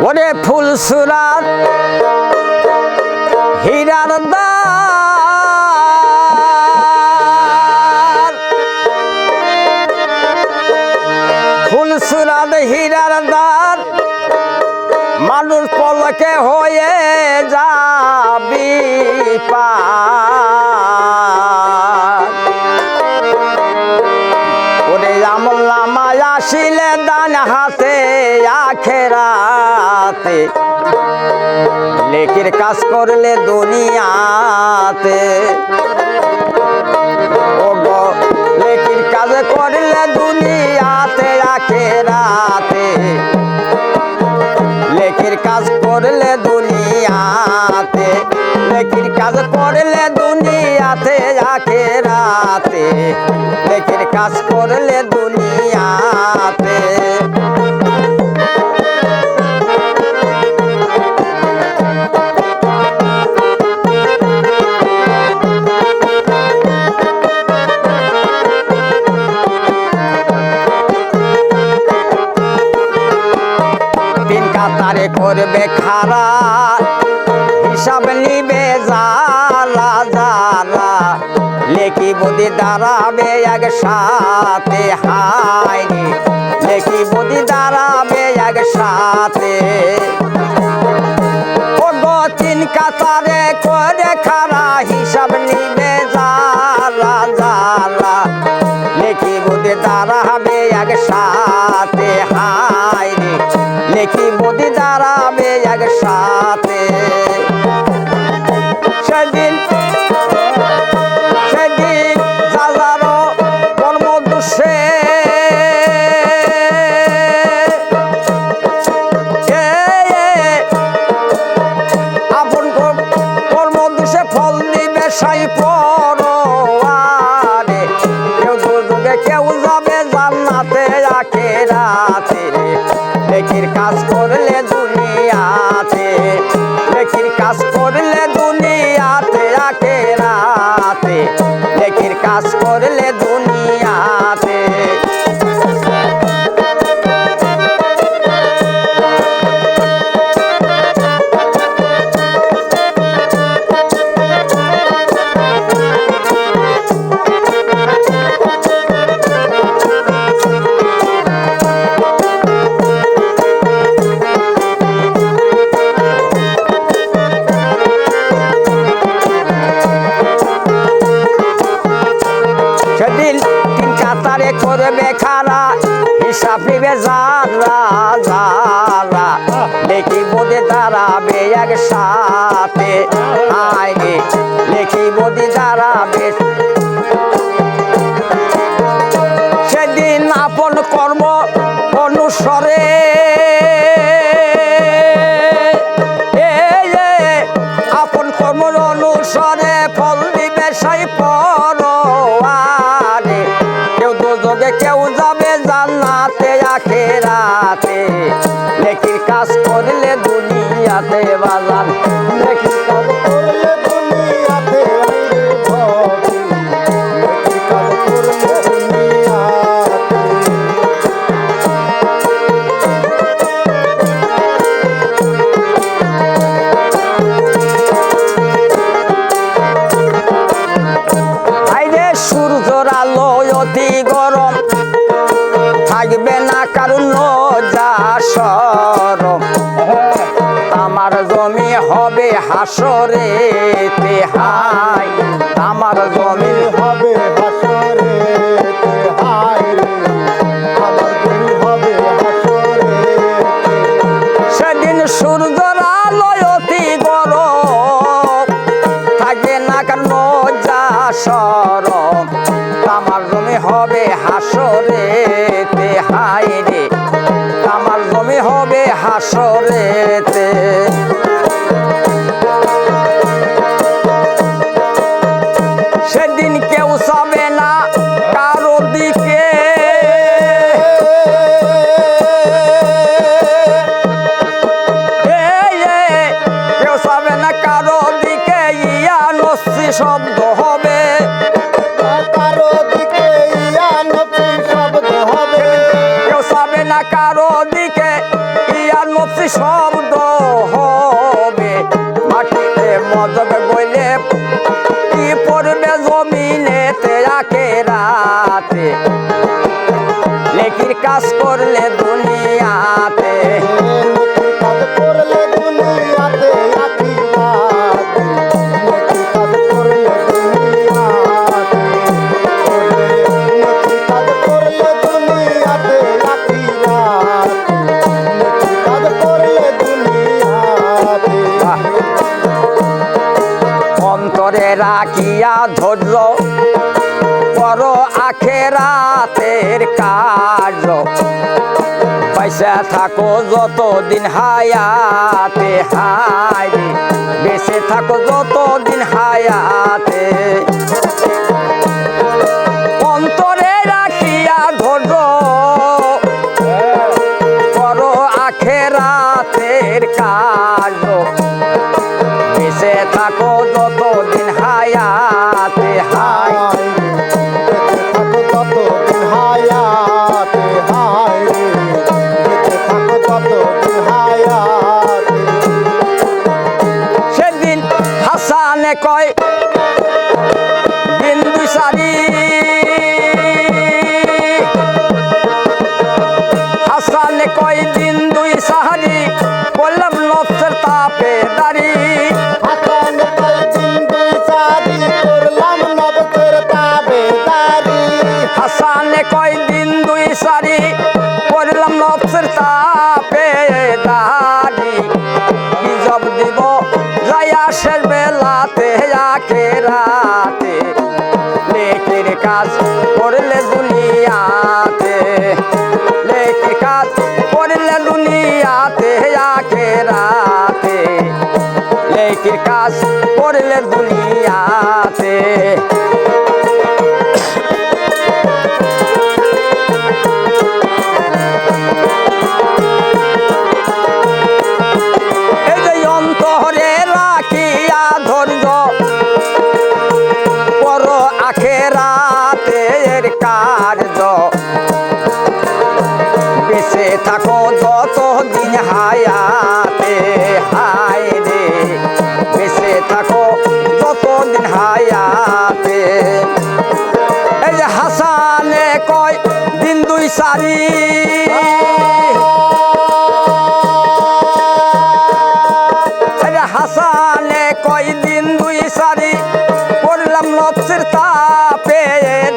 ওরে ফুলসুরাত হীরার দ্বার, ফুলসুরাত হীরার দ্বার, মানুষ পলকে হয়ে যাবি পার। ওরে আমল নামায় আসিলে ডান হাতে আখেরাতে, লেকির কাজ করলে দুনিয়াতে। ও গো লেকির কাজ করলে দুনিয়াতে আখেরাতে, লেকির কাজ করলে দুনিয়াতে, লেকির কাজ করলে দুনিয়াতে আখেরাতে, লেকির কাজ করলে দুনিয়াতে। তিন কাতারে করবে খারা, হিসাব নিবে জালা জালা, লেকি বদি দাঁড়াবে একসাথে। হায় রে লেকি বদি দাঁড়াবে একসাথে। ও গো তিন কাতারে করে খারা, হিসাব নিবে জালা জালা, লেকি বদি দাঁড়াবে একসাথে। হায় রে লেকি বদি দাঁড়াবে একসাথে। সেদিন সেদিন যাজারো কর্ম দোষে, আপন কর্ম দোষে ফল দিবে সাই পরোয়ারে। কেউ দুর্যোগে কেউ যাবে জান্নাতে আখেরাতে, লেকির কাজ করলে দুনিয়াতে, লেকির কাজ করলে দুনিয়াতে আখেরাতে, লেকির কাজ করলে দুনিয়াতে। সেদিন তিন কাতারে করবে খারা, হিসাব নিবে জালা জালা, লেকি বদি দাঁড়াবে একসাথে। হায় রে লেকি বদি দাঁড়াবে। সেদিন আপন কর্ম অনুসরে, আপন কর্ম অনুসরে ফল দিবে সাই পরোয়ারে। কেউ দুর্যোগে কেউ যাবে জান্নাতে আখেরাতে, লেকির কাজ করলে দুনিয়াতে বাজান, লেকির কাজ করলে দুনিয়াতে। লেকির কাজ করলে দুনিয়াতে। আইরে সূর্যর আলো অতি গরম, থাকবে না কারণ যা সরম। আমার জমি হবে হাসরেতে। হায় আমার জমি হবে হাসরেতে। হায় রে আমার জমি হবে হাসরেতে। সেদিন সূর্যর আলো অতি গরম, থাকবে না কারণ যা সরম। আমার জমি হবে হাসরেতে। হায় রে আমার জমি হবে হাসরেতে। সেদিন কেউ যাবে না কারো দিকে, শব্দ হবে, কারো দিকে ইয়া নফসি শব্দ হবে, কেউ চাবে না কারো দিকে ইয়া নফসি শব্দ হবে। মাটিতে মজব গইলে কি পড়বে জমিনেতে আখেরাতে, নেকির কাজ করলে দুনিয়াতে, নেকির কাজ করলে দুনিয়াতে আখিরাতে, নেকির কাজ করলে দুনিয়াতে, নেকির কাজ করলে দুনিয়াতে আখিরাতে, নেকির কাজ করলে দুনিয়াতে। অন্তরে রাখিয়া ধৈর্য বড় আখেরাতের কার্য, পয়সা থাকো যতদিন হায়াতে, হায় বেঁচে থাকো যতদিন হায়াতে। অন্তরে রাখিয়া ধৈর্য বড় আখেরাতের কার্য, বেঁচে থাকো যতদিন হায়াতে, হায় বেঁচে থাকো ততদিন হায়াতে, হায় বেঁচে থাকো ততদিন হায়াতে। সেদিন হাসানে কয় দিন দুই সারি, হাসানে কয় দিন দুই সাহারি, বললাম নফসের তাপে দাঁড়ি, হাসানে কয় দিন দুই সারি, করলাম নফসের তাবেদারি। হাসানে কয় দিন দুই সারি, করলাম নফসের তাপে দাঁড়ি। কি জব দিব যাইয়া শেষ বেলাতে আখেরাতে, নেকির কাজ করলে দুনিয়াতে, নেকির কাজ করলে দুনিয়াতে আখেরাতে, নেকির কাজ করলে দুনিয়াতে। এই যে অন্তরে রাখিয়া ধৈর্য বড় আখেরাতের কার্য, বেঁচে থাকো যতদিন হায়াতে, হায় রে বেঁচে থাকো যতদিন হায়াতে। এই যে হাসানে কয় দিন দুই সারি, এই যে হাসানে কয় দিন দুই সারি, করলাম নফসের তাপে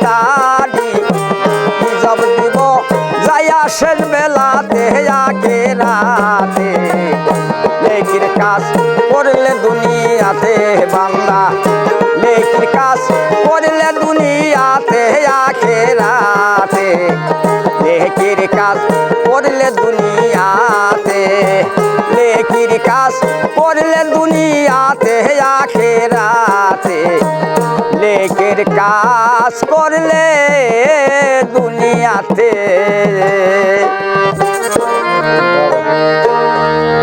দাঁড়ি। কি জব দিব যাইয়া শেষ বেলাতে আখেরাতে, নেকির কাজ করলে দুনিয়াতে বান্দা, নেকির কাজ করলে দুনিয়াতে আখেরাতে, নেকির কাজ করলে দুনিয়াতে, নেকির কাজ করলে দুনিয়াতে আখেরাতে, নেকির কাজ করলে